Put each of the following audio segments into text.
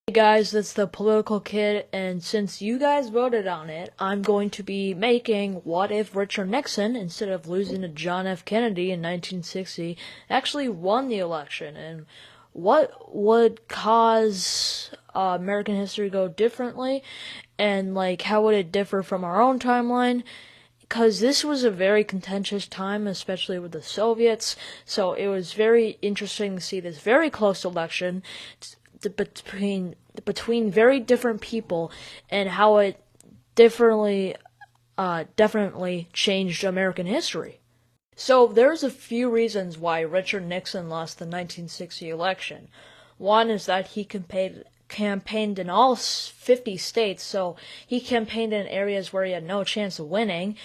Hey guys, it's the Political Kid, and since you guys voted on it, I'm going to be making what if Richard Nixon, instead of losing to John F. Kennedy in 1960, actually won the election, and what would cause American history go differently, and how would it differ from our own timeline? Because this was a very contentious time, especially with the Soviets, so it was very interesting to see this very close election between very different people and how it definitely changed American history. So there's a few reasons why Richard Nixon lost the 1960 election. One is that he campaigned in all 50 states, so he campaigned in areas where he had no chance of winning.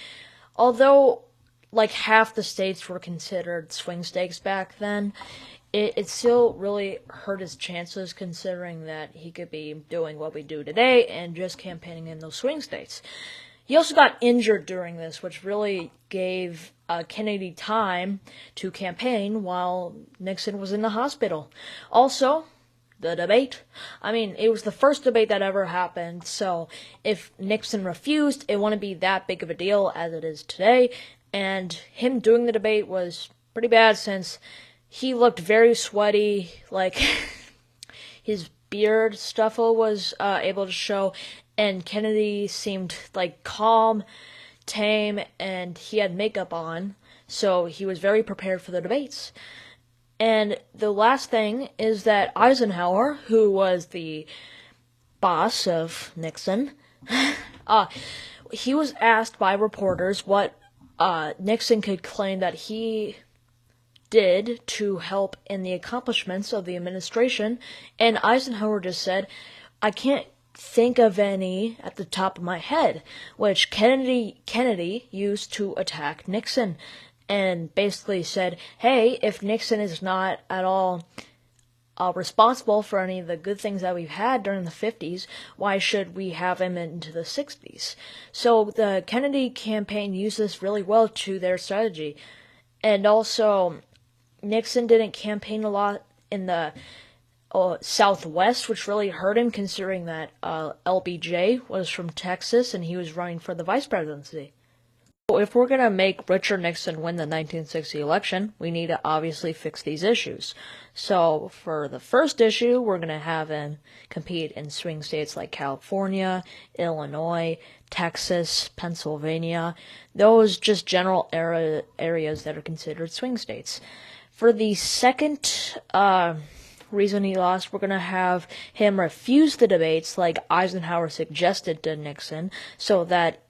Although, half the states were considered swing states back then, it still really hurt his chances, considering that he could be doing what we do today and just campaigning in those swing states. He also got injured during this, which really gave Kennedy time to campaign while Nixon was in the hospital. Also, the debate. It was the first debate that ever happened, so if Nixon refused, it wouldn't be that big of a deal as it is today, and him doing the debate was pretty bad since he looked very sweaty, his beard stuffle was able to show, and Kennedy seemed calm, tame, and he had makeup on, so he was very prepared for the debates. And the last thing is that Eisenhower, who was the boss of Nixon, he was asked by reporters what Nixon could claim that he did to help in the accomplishments of the administration, and Eisenhower just said, "I can't think of any at the top of my head," which Kennedy used to attack Nixon, and basically said, hey, if Nixon is not at all responsible for any of the good things that we've had during the 50s, why should we have him into the 60s? So the Kennedy campaign used this really well to their strategy. And also, Nixon didn't campaign a lot in the Southwest, which really hurt him, considering that LBJ was from Texas and he was running for the vice presidency. So if we're going to make Richard Nixon win the 1960 election, we need to obviously fix these issues. So for the first issue, we're going to have him compete in swing states like California, Illinois, Texas, Pennsylvania, those just general areas that are considered swing states. For the second reason he lost, we're going to have him refuse the debates like Eisenhower suggested to Nixon, so that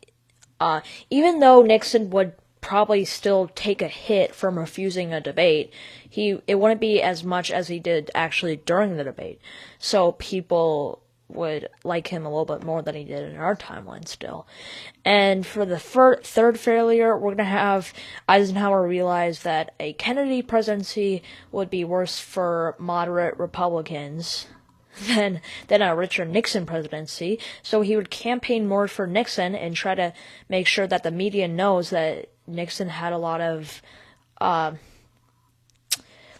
even though Nixon would probably still take a hit from refusing a debate, it wouldn't be as much as he did actually during the debate. So people would like him a little bit more than he did in our timeline still. And for the third failure, we're going to have Eisenhower realize that a Kennedy presidency would be worse for moderate Republicans than a Richard Nixon presidency, so he would campaign more for Nixon and try to make sure that the media knows that Nixon had a lot of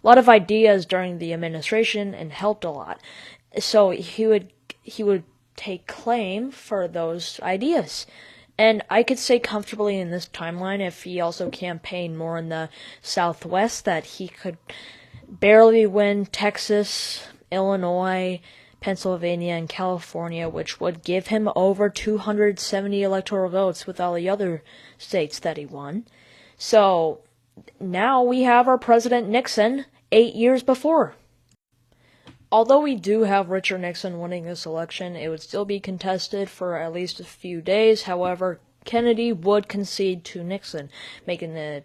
ideas during the administration and helped a lot. So he would take claim for those ideas. And I could say comfortably in this timeline, if he also campaigned more in the Southwest, that he could barely win Texas, Illinois, Pennsylvania, and California, which would give him over 270 electoral votes with all the other states that he won. So now we have our President Nixon 8 years before. Although we do have Richard Nixon winning this election, it would still be contested for at least a few days. However, Kennedy would concede to Nixon, making the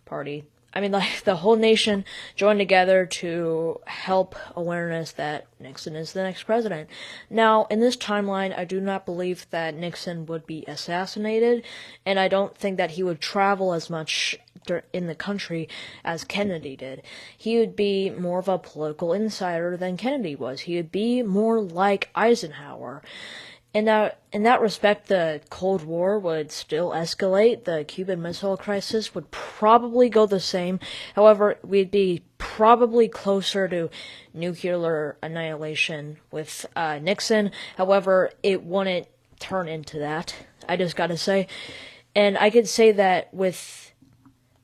party, the whole nation joined together to help awareness that Nixon is the next president. Now, in this timeline, I do not believe that Nixon would be assassinated, and I don't think that he would travel as much in the country as Kennedy did. He would be more of a political insider than Kennedy was. He would be more like Eisenhower. In that respect, the Cold War would still escalate. The Cuban Missile Crisis would probably go the same. However, we'd be probably closer to nuclear annihilation with Nixon. However, it wouldn't turn into that. I just gotta say. And I could say that with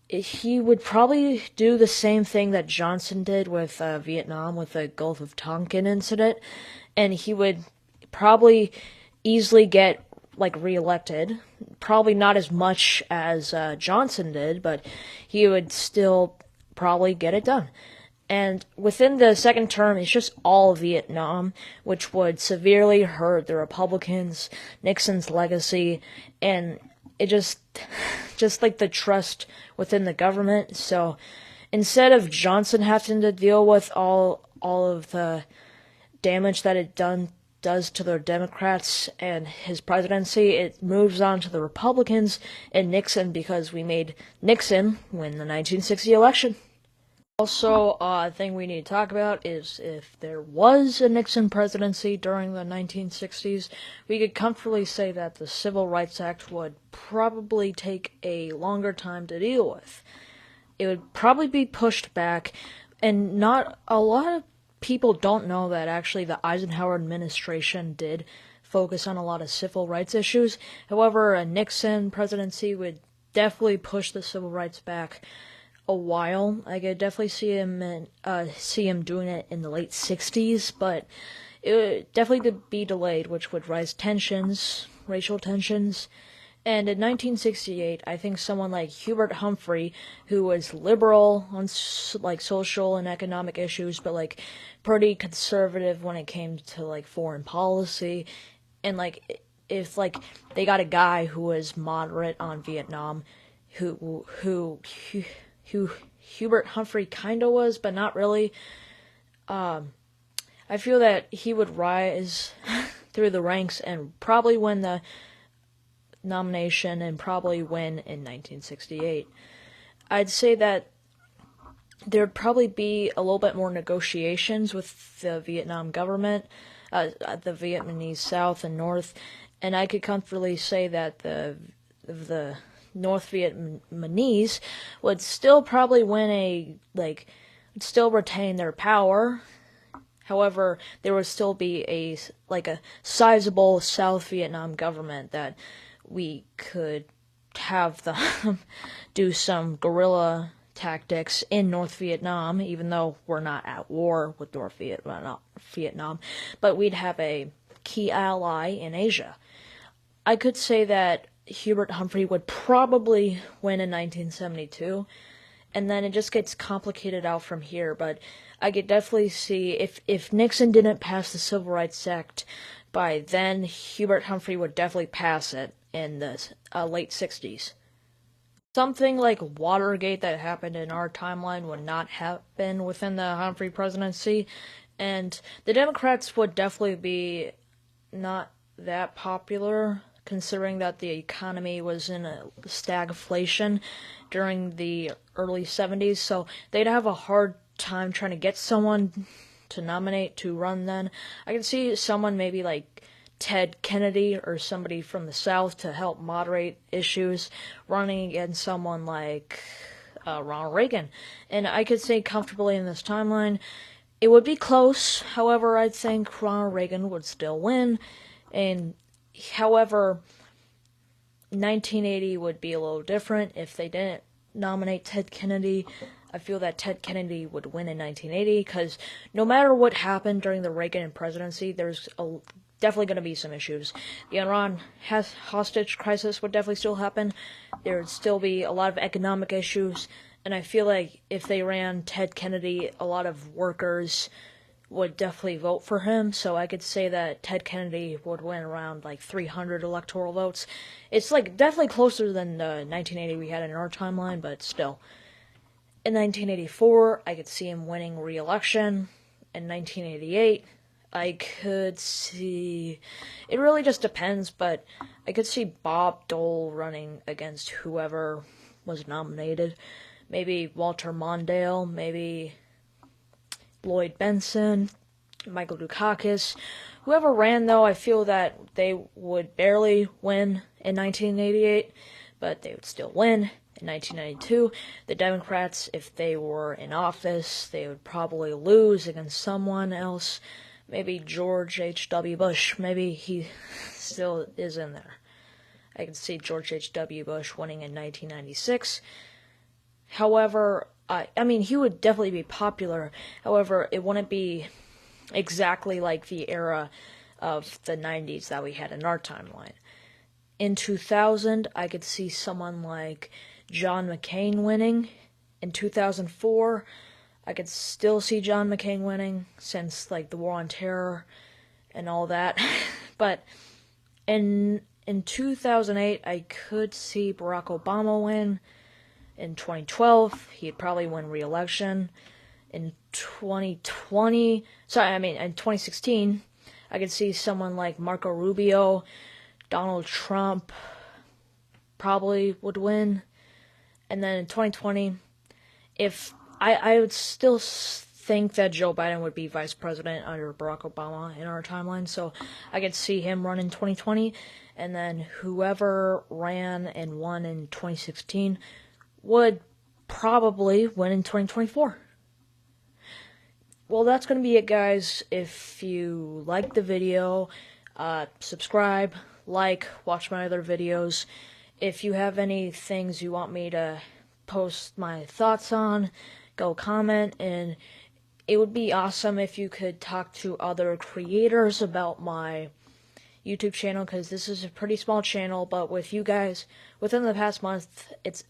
he would probably do the same thing that Johnson did with Vietnam with the Gulf of Tonkin incident, and he would probably easily get reelected. Probably not as much as Johnson did, but he would still probably get it done. And within the second term, it's just all Vietnam, which would severely hurt the Republicans, Nixon's legacy, and it just like the trust within the government. So instead of Johnson having to deal with all of the damage that it does to the Democrats and his presidency, it moves on to the Republicans and Nixon, because we made Nixon win the 1960 election. Also, a thing we need to talk about is if there was a Nixon presidency during the 1960s, we could comfortably say that the Civil Rights Act would probably take a longer time to deal with. It would probably be pushed back, and not a lot of people don't know that actually the Eisenhower administration did focus on a lot of civil rights issues. However, a Nixon presidency would definitely push the civil rights back a while. I could definitely see him doing it in the late 60s, but it would definitely be delayed, which would raise racial tensions. And in 1968, I think someone like Hubert Humphrey, who was liberal on social and economic issues, but pretty conservative when it came to foreign policy, and if they got a guy who was moderate on Vietnam, who Hubert Humphrey kinda was, but not really. I feel that he would rise through the ranks and probably win the nomination and probably win in 1968. I'd say that there'd probably be a little bit more negotiations with the Vietnam government, the Vietnamese South and North, and I could comfortably say that the North Vietnamese would still probably win would still retain their power. However, there would still be a sizable South Vietnam government that we could have them do some guerrilla tactics in North Vietnam, even though we're not at war with North Vietnam, but we'd have a key ally in Asia. I could say that Hubert Humphrey would probably win in 1972, and then it just gets complicated out from here, but I could definitely see if Nixon didn't pass the Civil Rights Act by then, Hubert Humphrey would definitely pass it in the late 60s. Something like Watergate that happened in our timeline would not happen within the Humphrey presidency, and the Democrats would definitely be not that popular, considering that the economy was in a stagflation during the early 70s, so they'd have a hard time trying to get someone to nominate to run then. I can see someone maybe like Ted Kennedy or somebody from the South to help moderate issues running against someone like Ronald Reagan. And I could say comfortably in this timeline, it would be close. However, I think Ronald Reagan would still win. And however, 1980 would be a little different if they didn't nominate Ted Kennedy. I feel that Ted Kennedy would win in 1980 because no matter what happened during the Reagan presidency, there's definitely going to be some issues. The Iran hostage crisis would definitely still happen. There would still be a lot of economic issues, and I feel like if they ran Ted Kennedy, a lot of workers would definitely vote for him, so I could say that Ted Kennedy would win around 300 electoral votes. It's definitely closer than the 1980 we had in our timeline, but still. In 1984, I could see him winning re-election. In 1988, I could see... It really just depends, but I could see Bob Dole running against whoever was nominated. Maybe Walter Mondale, maybe Lloyd Benson, Michael Dukakis, Whoever ran, though, I feel that they would barely win in 1988, but they would still win in 1992. The Democrats, if they were in office, they would probably lose against someone else. Maybe George H.W. Bush. Maybe he still is in there. I can see George H.W. Bush winning in 1996. However, I mean, he would definitely be popular. However, it wouldn't be exactly like the era of the 90s that we had in our timeline. In 2000, I could see someone like John McCain winning. In 2004, I could still see John McCain winning since, like, the War on Terror and all that. But in 2008, I could see Barack Obama win. In 2012, he'd probably win re-election. In 2016, I could see someone like Marco Rubio, Donald Trump probably would win. And then in 2020, if I would still think that Joe Biden would be vice president under Barack Obama in our timeline, so I could see him run in 2020, and then whoever ran and won in 2016 would probably win in 2024. Well, that's going to be it, guys. If you like the video, subscribe, watch my other videos. If you have any things you want me to post my thoughts on, go comment, and it would be awesome if you could talk to other creators about my YouTube channel, because this is a pretty small channel, but with you guys, within the past month, it's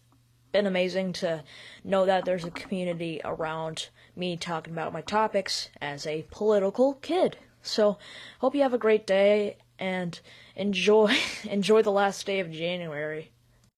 been amazing to know that there's a community around me talking about my topics as a political kid. So, hope you have a great day, and enjoy the last day of January.